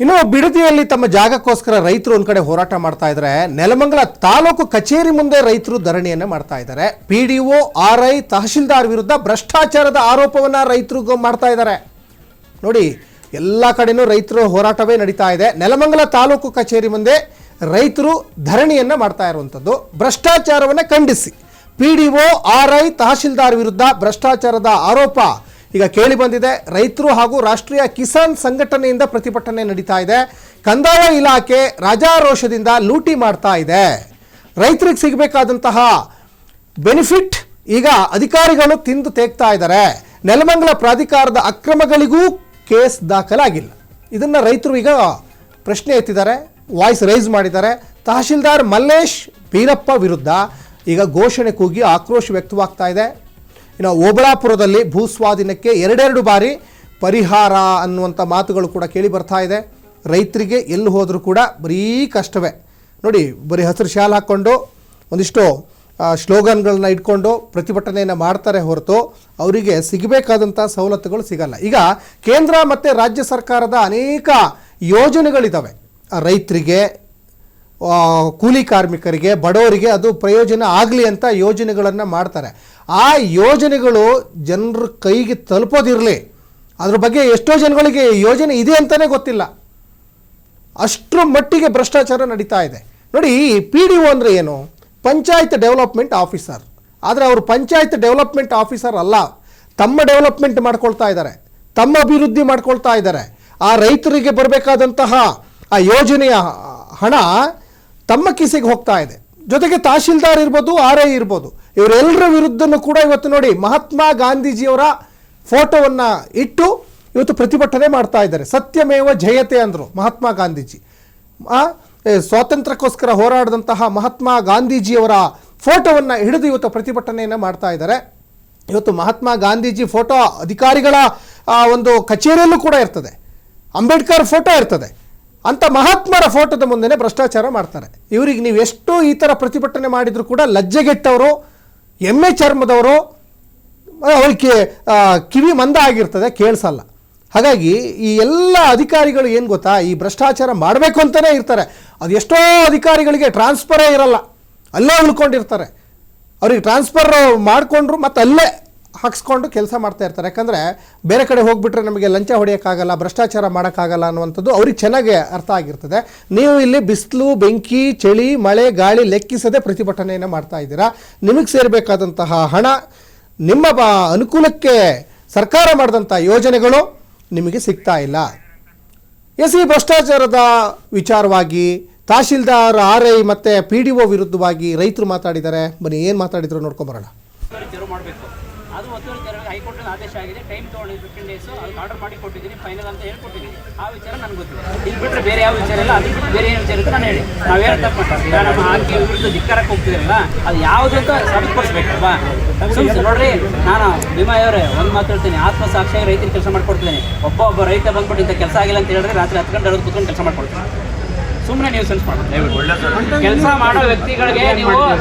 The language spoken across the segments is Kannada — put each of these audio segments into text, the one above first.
ಇನ್ನು ಬಿಡದಿಯಲ್ಲಿ ತಮ್ಮ ಜಾಗಕ್ಕೋಸ್ಕರ ರೈತರು ಒಂದು ಕಡೆ ಹೋರಾಟ ಮಾಡ್ತಾ ಇದ್ದಾರೆ. ನೆಲಮಂಗಲ ತಾಲೂಕು ಕಚೇರಿ ಮುಂದೆ ರೈತರು ಧರಣಿಯನ್ನು ಮಾಡ್ತಾ ಇದ್ದಾರೆ. PDO, RI, ತಹಶೀಲ್ದಾರ್ ವಿರುದ್ಧ ಭ್ರಷ್ಟಾಚಾರದ ಆರೋಪವನ್ನು ರೈತರು ಮಾಡ್ತಾ ಇದ್ದಾರೆ. ನೋಡಿ, ಎಲ್ಲ ಕಡೆನೂ ರೈತರು ಹೋರಾಟವೇ ನಡೀತಾ ಇದೆ. ನೆಲಮಂಗಲ ತಾಲೂಕು ಕಚೇರಿ ಮುಂದೆ ರೈತರು ಧರಣಿಯನ್ನು ಮಾಡ್ತಾ ಇರುವಂಥದ್ದು ಭ್ರಷ್ಟಾಚಾರವನ್ನು ಖಂಡಿಸಿ. PDO, RI, ತಹಶೀಲ್ದಾರ್ ವಿರುದ್ಧ ಭ್ರಷ್ಟಾಚಾರದ ಆರೋಪ ಈಗ ಕೇಳಿ ಬಂದಿದೆ. ರೈತರು ಹಾಗೂ ರಾಷ್ಟ್ರೀಯ ಕಿಸಾನ್ ಸಂಘಟನೆಯಿಂದ ಪ್ರತಿಭಟನೆ ನಡೀತಾ ಇದೆ. ಕಂದಾಯ ಇಲಾಖೆ ರಾಜಾರೋಷದಿಂದ ಲೂಟಿ ಮಾಡ್ತಾ ಇದೆ. ರೈತರಿಗೆ ಸಿಗಬೇಕಾದಂತಹ ಬೆನಿಫಿಟ್ ಈಗ ಅಧಿಕಾರಿಗಳು ತಿಂದು ತೇಗ್ತಾ ಇದ್ದಾರೆ. ನೆಲಮಂಗಲ ಪ್ರಾಧಿಕಾರದ ಅಕ್ರಮಗಳಿಗೂ ಕೇಸ್ ದಾಖಲಾಗಿಲ್ಲ. ಇದನ್ನು ರೈತರು ಈಗ ಪ್ರಶ್ನೆ ಎತ್ತಿದ್ದಾರೆ, ವಾಯ್ಸ್ ರೈಸ್ ಮಾಡಿದ್ದಾರೆ. ತಹಶೀಲ್ದಾರ್ ಮಲ್ಲೇಶ್ ಬೀರಪ್ಪ ವಿರುದ್ಧ ಈಗ ಘೋಷಣೆ ಕೂಗಿ ಆಕ್ರೋಶ ವ್ಯಕ್ತವಾಗ್ತಾ ಇದೆ. ಇನ್ನು ಓಬಳಾಪುರದಲ್ಲಿ ಭೂಸ್ವಾಧೀನಕ್ಕೆ 2 ಬಾರಿ ಪರಿಹಾರ ಅನ್ನುವಂಥ ಮಾತುಗಳು ಕೂಡ ಕೇಳಿ ಬರ್ತಾ ಇದೆ. ರೈತರಿಗೆ ಎಲ್ಲಿ ಹೋದರೂ ಕೂಡ ಬರೀ ಕಷ್ಟವೇ. ನೋಡಿ, ಬರೀ ಹಸಿರು ಶಾಲ್ ಹಾಕ್ಕೊಂಡು ಒಂದಿಷ್ಟು ಸ್ಲೋಗನ್ಗಳನ್ನ ಇಟ್ಕೊಂಡು ಪ್ರತಿಭಟನೆಯನ್ನು ಮಾಡ್ತಾರೆ ಹೊರತು ಅವರಿಗೆ ಸಿಗಬೇಕಾದಂಥ ಸವಲತ್ತುಗಳು ಸಿಗಲ್ಲ. ಈಗ ಕೇಂದ್ರ ಮತ್ತು ರಾಜ್ಯ ಸರ್ಕಾರದ ಅನೇಕ ಯೋಜನೆಗಳಿದ್ದಾವೆ. ರೈತರಿಗೆ, ಕೂಲಿ ಕಾರ್ಮಿಕರಿಗೆ, ಬಡವರಿಗೆ ಅದು ಪ್ರಯೋಜನ ಆಗಲಿ ಅಂತ ಯೋಜನೆಗಳನ್ನು ಮಾಡ್ತಾರೆ. ಆ ಯೋಜನೆಗಳು ಜನರ ಕೈಗೆ ತಲುಪೋದಿರಲಿ, ಅದ್ರ ಬಗ್ಗೆ ಎಷ್ಟೋ ಜನಗಳಿಗೆ ಯೋಜನೆ ಇದೆ ಅಂತಲೇ ಗೊತ್ತಿಲ್ಲ. ಅಷ್ಟರ ಮಟ್ಟಿಗೆ ಭ್ರಷ್ಟಾಚಾರ ನಡೀತಾ ಇದೆ. ನೋಡಿ, PDO ಅಂದರೆ ಏನು? Panchayat development officer. ಆದರೆ ಅವರು ಪಂಚಾಯತ್ ಡೆವಲಪ್ಮೆಂಟ್ ಆಫೀಸರ್ ಅಲ್ಲ. ತಮ್ಮ ಡೆವಲಪ್ಮೆಂಟ್ ಮಾಡ್ಕೊಳ್ತಾ ಇದ್ದಾರೆ, ತಮ್ಮ ಅಭಿವೃದ್ಧಿ ಮಾಡ್ಕೊಳ್ತಾ ಇದ್ದಾರೆ. ಆ ರೈತರಿಗೆ ಬರಬೇಕಾದಂತಹ ಆ ಯೋಜನೆಯ ಹಣ ತಮ್ಮ ಕಿಸೆಗೆ ಹೋಗ್ತಾ ಇದೆ. ಜೊತೆಗೆ ತಹಶೀಲ್ದಾರ್ ಇರ್ಬೋದು, RI ಇರ್ಬೋದು, ಇವರೆಲ್ಲರ ವಿರುದ್ಧನೂ ಕೂಡ ಇವತ್ತು ನೋಡಿ ಮಹಾತ್ಮ ಗಾಂಧೀಜಿಯವರ ಫೋಟೋವನ್ನು ಇಟ್ಟು ಇವತ್ತು ಪ್ರತಿಭಟನೆ ಮಾಡ್ತಾ ಇದ್ದಾರೆ. ಸತ್ಯಮೇವ ಜಯತೆ ಅಂದರು ಮಹಾತ್ಮ ಗಾಂಧೀಜಿ. ಸ್ವಾತಂತ್ರ್ಯಕ್ಕೋಸ್ಕರ ಹೋರಾಡಿದಂತಹ ಮಹಾತ್ಮ ಗಾಂಧೀಜಿಯವರ ಫೋಟೋವನ್ನು ಹಿಡಿದು ಇವತ್ತು ಪ್ರತಿಭಟನೆಯನ್ನು ಮಾಡ್ತಾ ಇದ್ದಾರೆ. ಇವತ್ತು ಮಹಾತ್ಮ ಗಾಂಧೀಜಿ ಫೋಟೋ ಅಧಿಕಾರಿಗಳ ಒಂದು ಕಚೇರಿಯಲ್ಲೂ ಕೂಡ ಇರ್ತದೆ, ಅಂಬೇಡ್ಕರ್ ಫೋಟೋ ಇರ್ತದೆ. ಅಂಥ ಮಹಾತ್ಮರ ಫೋಟೋದ ಮುಂದೆ ಭ್ರಷ್ಟಾಚಾರ ಮಾಡ್ತಾರೆ. ಇವರಿಗೆ ನೀವು ಎಷ್ಟು ಈ ಥರ ಪ್ರತಿಭಟನೆ ಮಾಡಿದರೂ ಕೂಡ ಲಜ್ಜೆಗೆಟ್ಟವರು, ಎಮ್ಮೆ ಚರ್ಮದವರು, ಅವರಿಗೆ ಕಿವಿ ಮಂದ ಆಗಿರ್ತದೆ, ಕೇಳಿಸಲ್ಲ. ಹಾಗಾಗಿ ಈ ಎಲ್ಲ ಅಧಿಕಾರಿಗಳು ಏನು ಗೊತ್ತಾ, ಈ ಭ್ರಷ್ಟಾಚಾರ ಮಾಡಬೇಕು ಅಂತಲೇ ಇರ್ತಾರೆ. ಅದು ಎಷ್ಟೋ ಅಧಿಕಾರಿಗಳಿಗೆ ಟ್ರಾನ್ಸ್ಫರೇ ಇರಲ್ಲ, ಅಲ್ಲೇ ಉಳ್ಕೊಂಡಿರ್ತಾರೆ. ಅವ್ರಿಗೆ ಟ್ರಾನ್ಸ್ಫರ್ ಮಾಡಿಕೊಂಡ್ರು ಮತ್ತು ಅಲ್ಲೇ ಹಾಕ್ಸ್ಕೊಂಡು ಕೆಲಸ ಮಾಡ್ತಾ ಇರ್ತಾರೆ. ಯಾಕಂದರೆ ಬೇರೆ ಕಡೆ ಹೋಗಿಬಿಟ್ರೆ ನಮಗೆ ಲಂಚ ಹೊಡೆಯೋಕ್ಕಾಗಲ್ಲ, ಭ್ರಷ್ಟಾಚಾರ ಮಾಡೋಕ್ಕಾಗಲ್ಲ ಅನ್ನುವಂಥದ್ದು ಅವ್ರಿಗೆ ಚೆನ್ನಾಗಿ ಅರ್ಥ ಆಗಿರ್ತದೆ. ನೀವು ಇಲ್ಲಿ ಬಿಸಿಲು, ಬೆಂಕಿ, ಚಳಿ, ಮಳೆ, ಗಾಳಿ ಲೆಕ್ಕಿಸದೆ ಪ್ರತಿಭಟನೆಯನ್ನು ಮಾಡ್ತಾ ಇದ್ದೀರಾ. ನಿಮಗೆ ಸೇರಬೇಕಾದಂತಹ ಹಣ, ನಿಮ್ಮ ಅನುಕೂಲಕ್ಕೆ ಸರ್ಕಾರ ಮಾಡಿದಂಥ ಯೋಜನೆಗಳು ನಿಮಗೆ ಸಿಗ್ತಾ ಇಲ್ಲ. ಈ ಭ್ರಷ್ಟಾಚಾರದ ವಿಚಾರವಾಗಿ ತಹಶೀಲ್ದಾರ್, RI ಮತ್ತು PDO ವಿರುದ್ಧವಾಗಿ ರೈತರು ಮಾತಾಡಿದ್ದಾರೆ. ಬನ್ನಿ, ಏನು ಮಾತಾಡಿದ್ರು ನೋಡ್ಕೊಂಬರೋಣ. ಅದು ಒತ್ತುವರಿ ತೆರವು ಹೈಕೋರ್ಟ್ ಆದೇಶ ಆಗಿದೆ. ಟೈಮ್ ತೊಗೊಂಡು 15 ಡೇಸು ಅದಕ್ಕೆ ಆರ್ಡರ್ ಮಾಡಿ ಕೊಟ್ಟಿದ್ದೀನಿ, ಫೈನಲ್ ಅಂತ ಹೇಳ್ಕೊಟ್ಟಿದ್ದೀನಿ. ಆ ವಿಚಾರ ನನಗೆ ಗೊತ್ತಿಲ್ಲ. ಇದು ಬಿಟ್ಟರೆ ಬೇರೆ ಯಾವ ವಿಚಾರ ಇಲ್ಲ. ಅದು ಬಿಟ್ಟು ಬೇರೆ ಏನು ವಿಚಾರ ಇತ್ತು ನಾನು ಹೇಳಿ, ನಾವೇನು ತಪ್ಪು ಮಾಡ್ತೀವಿ, ನಮ್ಮ ಆಕೆ ವಿರುದ್ಧ ಧಿಕ್ಕಾರಕ್ಕೆ ಹೋಗ್ತಿದ್ರಲ್ಲ, ಅದು ಯಾವುದು ಅಂತ ಸಾಬೀತುಪಡಿಸ್ಬೇಕಲ್ವಾ? ನೋಡ್ರಿ, ನಾನು ಭೀಮಾಯವರೇ ಒಂದು ಮಾತು ಹೇಳ್ತೀನಿ, ಆತ್ಮಸಾಕ್ಷಿಯಾಗಿ ರೈತರಿಗೆ ಕೆಲಸ ಮಾಡ್ಕೊಡ್ತೀನಿ. ಒಬ್ಬ ರೈತ ಬಂದ್ಬಿಟ್ಟು ಇಂಥ ಕೆಲಸ ಆಗಿಲ್ಲ ಅಂತ ಹೇಳಿದ್ರೆ ರಾತ್ರಿ 10 ಗಂಟೆ ಕೂತ್ಕೊಂಡು ಕೆಲಸ ಮಾಡ್ಕೊಡ್ತೀನಿ. ಸುಮ್ಮನೆ ನೀವು ಸೆನ್ಸ್ ಮಾಡಿ ಕೆಲಸ ಮಾಡೋ ವ್ಯಕ್ತಿಗಳಿಗೆ ನೀವು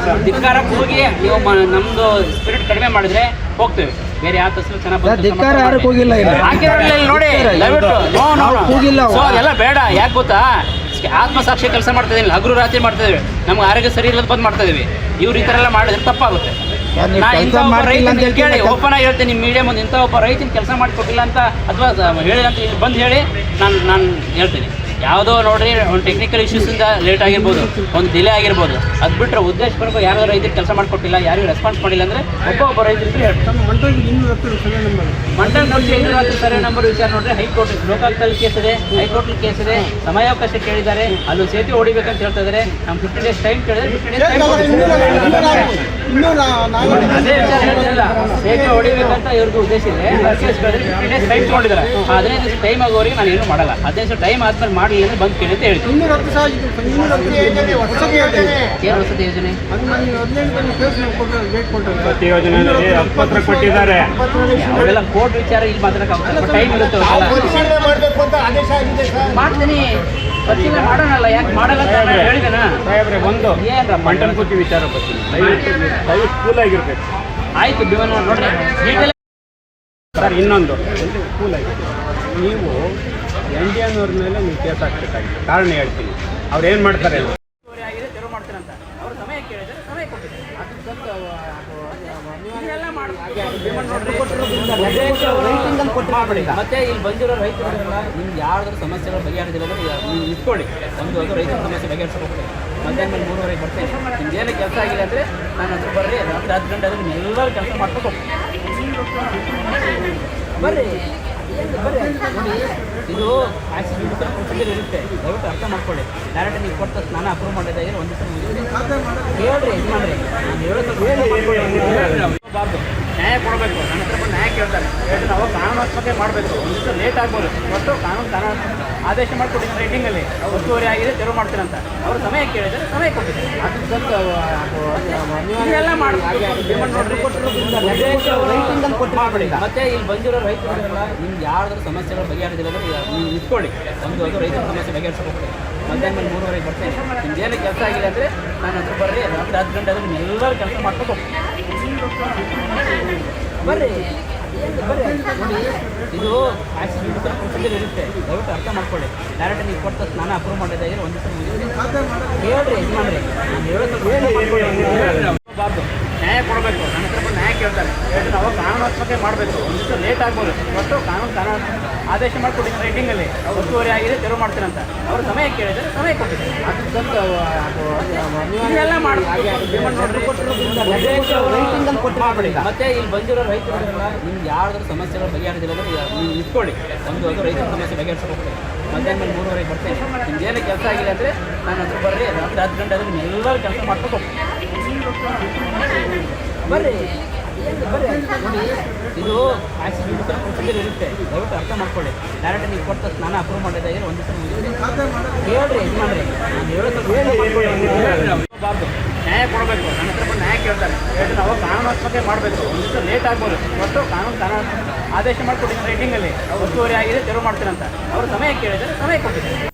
ಧಿಕ್ಕಾರಕ್ಕೆ ಹೋಗಿ ನೀವು ನಮ್ದು ಸ್ಪಿರಿಟ್ ಕಡಿಮೆ ಮಾಡಿದ್ರೆ ಹೋಗ್ತೇವೆ. ಬೇರೆ ಯಾವ ತಸಲು ಚೆನ್ನಾಗಿ ನೋಡಿ ಅದೆಲ್ಲ ಬೇಡ. ಯಾಕೆ ಗೊತ್ತಾ, ಆತ್ಮಸಾಕ್ಷಿ ಕೆಲಸ ಮಾಡ್ತಾ ಇದೀನಿ, ಹಗಲು ರಾತ್ರಿ ಮಾಡ್ತಾ ಇದೀವಿ, ನಮ್ಗೆ ಆರೋಗ್ಯ ಸರಿ ಇಲ್ಲದ ಬಂದು ಮಾಡ್ತಾ ಇದೀವಿ. ಇವ್ರು ಈ ಥರ ಎಲ್ಲ ಮಾಡಿದ್ರೆ ತಪ್ಪಾಗುತ್ತೆ. ರೈತ ಕೇಳಿ, ಓಪನ್ ಆಗಿ ಹೇಳ್ತೀನಿ, ಮೀಡಿಯಾ ಮುಂದೆ ಇಂಥ ಒಬ್ಬ ರೈತನ ಕೆಲಸ ಮಾಡಿಕೊಟ್ಟಿಲ್ಲ ಅಂತ ಅಥವಾ ಹೇಳಿ ಅಂತ ಬಂದು ಹೇಳಿ ನಾನು ಹೇಳ್ತೀನಿ. ಯಾವುದೋ ನೋಡ್ರಿ ಒಂದು ಟೆಕ್ನಿಕಲ್ ಇಶ್ಯೂಸಿಂದ ಲೇಟ್ ಆಗಿರ್ಬೋದು, ಒಂದು ಡಿಲೇ ಆಗಿರ್ಬೋದು. ಅದು ಬಿಟ್ಟರೆ ಉದ್ದೇಶಪೂರ್ವಕ ಯಾರೋ ರೈತರಿಗೆ ಕೆಲಸ ಮಾಡಿಕೊಟ್ಟಿಲ್ಲ, ಯಾರಿಗೂ ರೆಸ್ಪಾನ್ಸ್ ಮಾಡಿಲ್ಲ ಅಂದರೆ ಒಬ್ಬ ರೈತರಿಗೆ ಹೇಳ್ತಾರೆ. ಮಂಡಲ್ 210 ಸರ್ವೆ ನಂಬರ್ ವಿಚಾರ ನೋಡ್ರಿ, ಹೈಕೋರ್ಟ್ ಲೋಕಾಯುಕ್ತಲ್ಲಿ ಕೇಸ್ ಇದೆ, ಹೈಕೋರ್ಟಲ್ಲಿ ಕೇಸ್ ಇದೆ. ಸಮಯಾವಕಾಶ ಕೇಳಿದ್ದಾರೆ, ಅಲ್ಲೂ ಸೇತುವೆ ಹೊಡಿಬೇಕಂತ ಹೇಳ್ತಾ ಇದ್ದಾರೆ. ನಮ್ಮ 15 ಡೇಸ್ ಟೈಮ್ ಕೇಳಿದ್ರೆ 15 ಡೇಸ್ ಟೈಮ್ ಅದೇ ವಿಚಾರ ಹೇಳ್ತಿಲ್ಲ. ಸೇತುವೆ ಹೊಡಿಬೇಕಂತ ಇವ್ರಿಗೆ ಉದ್ದೇಶ ಇದೆ, ಕೇಸ್ ಕೇಳಿದ್ರೆ 15 ಡೇಸ್ ಟೈಮ್ ತೊಗೊಂಡಿದ್ದಾರೆ. 15 ದಿವಸ ಟೈಮ್ ಆಗೋವರೆಗೆ ನಾನು ಏನೂ ಮಾಡಲ್ಲ. 15 ದಿವಸ ಟೈಮ್ ಆದ್ಮೇಲೆ ಮಾಡಿ ಬಂದು ಕೇಳಿ ಅಂತ ಹೇಳ್ತೀನಿ. ಏನು ವಸತಿ ಯೋಜನೆ? ಅವೆಲ್ಲ ಕೋರ್ಟ್ ವಿಚಾರ, ಇಲ್ಲಿ ಮಾತಾಡೋಕ್ಕಾಗುತ್ತೆ. ಟೈಮ್ ಇರುತ್ತೆ, ಮಾಡ್ತೀನಿ, ಪರಿಶೀಲನೆ ಮಾಡೋಣಲ್ಲ. ಯಾಕೆ ಮಾಡಲ್ಲ ಅಂತ ಹೇಳಿದೇನಾ? ಒಂದು ಏನ್ರ ಮಂಡಲ್ ಬಗ್ಗೆ ವಿಚಾರ ಬರ್ತೀನಿ, ಕೂಲ್ ಆಗಿರ್ಬೇಕು. ಆಯ್ತು, ನೋಡ್ರಿ ಸರ್. ಇನ್ನೊಂದು ಕೂಲ್ ಆಗಿ ನೀವು NDN ಅವ್ರ ಮೇಲೆ ನೀವು ಕೇಸ್ ಹಾಕ್ಬೇಕಾಗಿತ್ತು. ಕಾರಣ ಹೇಳ್ತೀನಿ, ಅವ್ರು ಏನು ಮಾಡ್ತಾರೆ ಅಂತ. ಆಗಿದೆ ತೆರವು ಮಾಡ್ತೀರಂತ ಅವ್ರು ಸಮಯ ಕೇಳಿದರೆ ಸಮಯ ಕೊಟ್ಟಿದ್ದಾರೆ. ಇದೆಲ್ಲ ಮತ್ತೆ ಇಲ್ಲಿ ಬಂದಿರೋ ರೈತರಿಗೆಲ್ಲ ನಿಮ್ಗೆ ಯಾವ್ದಾದ್ರು ಸಮಸ್ಯೆಗಳು ಬಗೆಹರಿದಿಲ್ಲ ನೀವು ಇಟ್ಕೊಳ್ಳಿ. ಒಂದು ರೈತರ ಸಮಸ್ಯೆ ಬಗೆಹರಿಸ್ಕೊಡ್ತೀನಿ. ಮಧ್ಯಾಹ್ನ 3:30 ಬರ್ತೇನೆ. ನಿಮ್ಗೆ ಏನು ಕೆಲಸ ಆಗಿದೆ ಅಂದರೆ ನನ್ನ ಹತ್ರ ಬರ್ರಿ. ರಾತ್ರಿ 10 ಗಂಟೆ ಆದ್ರೆ ಎಲ್ಲರೂ ಕೆಲಸ ಮಾಡ್ಕೊಂಡು ಬರ್ರಿ. ನೋಡಿ, ಇದು ಆಕ್ಸಿಡೆಂಟ್ ಪ್ರೊಸೀಜರ್ ಇರುತ್ತೆ, ದಯವಿಟ್ಟು ಅರ್ಥ ಮಾಡ್ಕೊಳ್ಳಿ. ಡೈರೆಕ್ಟ್ ನೀವು ಕೊಟ್ಟ ನಾನು ಅಪ್ರೂವ್ ಮಾಡಿದ್ದೆ ಒಂದು ದಿವಸ ಹೇಳ್ರಿ, ಇದು ಮಾಡಿರಿ. ನಾನು ಹೇಳೋದು ಬಾರ್ದು ನ್ಯಾಯ ಕೊಡಬೇಕು. ನನ್ನ ಹತ್ರ ಬಂದು ನ್ಯಾಯ ಕೇಳ್ತಾರೆ. ಹೇಳ್ರಿ, ನಾವು ಕಾನೂನಾತ್ಮಕ ಮಾಡಬೇಕು. ಒಂದಿಷ್ಟು ಲೇಟ್ ಆಗ್ಬೋದು, ಒಟ್ಟು ಕಾನೂನು ಆದೇಶ ಮಾಡಿಕೊಟ್ಟಿದ್ದೀನಿ ರೈಟಿಂಗಲ್ಲಿ. ಒತ್ತುವರಿ ಆಗಿದೆ ತೆರವು ಮಾಡ್ತೀರಂತ ಅವರು ಸಮಯ ಕೇಳಿದರೆ ಸಮಯ ಕೊಟ್ಟಿದ್ದಾರೆ. ಇದೆಲ್ಲ ಮತ್ತೆ ಇಲ್ಲಿ ಬಂದಿರೋ ರೈತರಿಗೆಲ್ಲ ನಿಮ್ಗೆ ಯಾವ್ದಾದ್ರು ಸಮಸ್ಯೆಗಳು ಬಗೆಹರಿದಿಲ್ಲ ಅಂದರೆ ನೀವು ಇಟ್ಕೊಳ್ಳಿ. ಒಂದು ರೈತರ ಸಮಸ್ಯೆ ಬಗೆಹರಿಸ್ಕೊಡ್ತೀನಿ. ಮಧ್ಯಾಹ್ನ 3:30 ಬರ್ತೇನೆ. ನಿಮ್ಗೆ ಏನು ಕೆಲಸ ಆಗಿದೆ ಅಂದರೆ ನನ್ನ ಹತ್ರ ಬರ್ರಿ. ರಾತ್ರಿ 10 ಗಂಟೆ ಆದ್ರೆ ಎಲ್ಲರೂ ಕೆಲಸ ಮಾಡ್ಕೊಂಡು ಬರ್ರಿ. ನೋಡಿ, ಇದು ಆಕ್ಸಿಡೆಂಟ್ ಪ್ರೊಸೀಜರ್ ಇರುತ್ತೆ, ದಯವಿಟ್ಟು ಅರ್ಥ ಮಾಡ್ಕೊಳ್ಳಿ. ಡೈರೆಕ್ಟ್ ನೀವು ಕೊಟ್ಟ ನಾನು ಅಪ್ರೂವ್ ಮಾಡಿದ್ದೆ ಒಂದು ದಿವಸ ಹೇಳ್ರಿ, ಇದು ಮಾಡಿರಿ. ನಾನು ಹೇಳೋದು ಬಾರ್ದು ನ್ಯಾಯ ಕೊಡಬೇಕು. ನನ್ನ ಹತ್ರ ಬಂದು ನ್ಯಾಯ ಕೇಳ್ತಾರೆ. ಹೇಳ್ರಿ, ನಾವು ಕಾನೂನಾತ್ಮಕ ಮಾಡಬೇಕು. ಒಂದಿಷ್ಟು ಲೇಟ್ ಆಗ್ಬೋದು, ಒಟ್ಟು ಕಾನೂನು ಆದೇಶ ಮಾಡಿಕೊಟ್ಟಿದ್ದೀನಿ ರೈಟಿಂಗಲ್ಲಿ. ಒತ್ತುವರಿ ಆಗಿದೆ ತೆರವು ಮಾಡ್ತೀರಂತ ಅವರು ಸಮಯ ಕೇಳಿದರೆ ಸಮಯ ಕೊಟ್ಟಿದ್ದಾರೆ. ಇದೆಲ್ಲ ಮತ್ತೆ ಇಲ್ಲಿ ಬಂದಿರೋ ರೈತರಿಗೆಲ್ಲ ನಿಮ್ಗೆ ಯಾವ್ದಾದ್ರು ಸಮಸ್ಯೆಗಳು ಬಗೆಹರಿದಿಲ್ಲ ಅಂದರೆ ನೀವು ಇಟ್ಕೊಳ್ಳಿ. ಒಂದು ರೈತರ ಸಮಸ್ಯೆ ಬಗೆಹರಿಸ್ಕೊಡ್ತೀನಿ. ಮಧ್ಯಾಹ್ನ 3:30 ಬರ್ತೇನೆ. ನಿಮ್ಗೆ ಏನು ಕೆಲಸ ಆಗಿದೆ ಅಂದರೆ ನನ್ನ ಹತ್ರ ಬರ್ರಿ. ರಾತ್ರಿ 10 ಗಂಟೆ ಆದ್ರೆ ಎಲ್ಲರೂ ಕೆಲಸ ಮಾಡ್ಕೊಂಡು ಬರ್ರಿ. ನೋಡಿ, ಇದು ಆಕ್ಸಿಡೆಂಟ್ ಪ್ರೊಸೀಜರ್ ಇರುತ್ತೆ, ದಯವಿಟ್ಟು ಅರ್ಥ ಮಾಡ್ಕೊಳ್ಳಿ. ಡೈರೆಕ್ಟ್ ನೀವು ಕೊಟ್ಟ ನಾನು ಅಪ್ರೂವ್ ಮಾಡಿದ್ದೆ ಒಂದು ದಿವಸ ಹೇಳ್ರಿ, ಇದು ಮಾಡಿರಿ. ನಾನು ಹೇಳೋದು ಬಾರ್ದು ನ್ಯಾಯ ಕೊಡಬೇಕು. ನನ್ನ ಹತ್ರ ಬಂದು ನ್ಯಾಯ ಕೇಳ್ತಾರೆ. ಹೇಳ್ರಿ, ನಾವು ಕಾನೂನಾತ್ಮಕ ಮಾಡಬೇಕು. ಒಂದಿಷ್ಟು ಲೇಟ್ ಆಗ್ಬೋದು, ಒಟ್ಟು ಕಾನೂನು ಆದೇಶ ಮಾಡಿಕೊಟ್ಟಿದ್ದೀನಿ ರೈಟಿಂಗಲ್ಲಿ. ಒತ್ತುವರಿ ಆಗಿದೆ ತೆರವು ಮಾಡ್ತೀರಂತ ಅವರು ಸಮಯ ಕೇಳಿದರೆ ಸಮಯ ಕೊಟ್ಟಿದ್ದಾರೆ.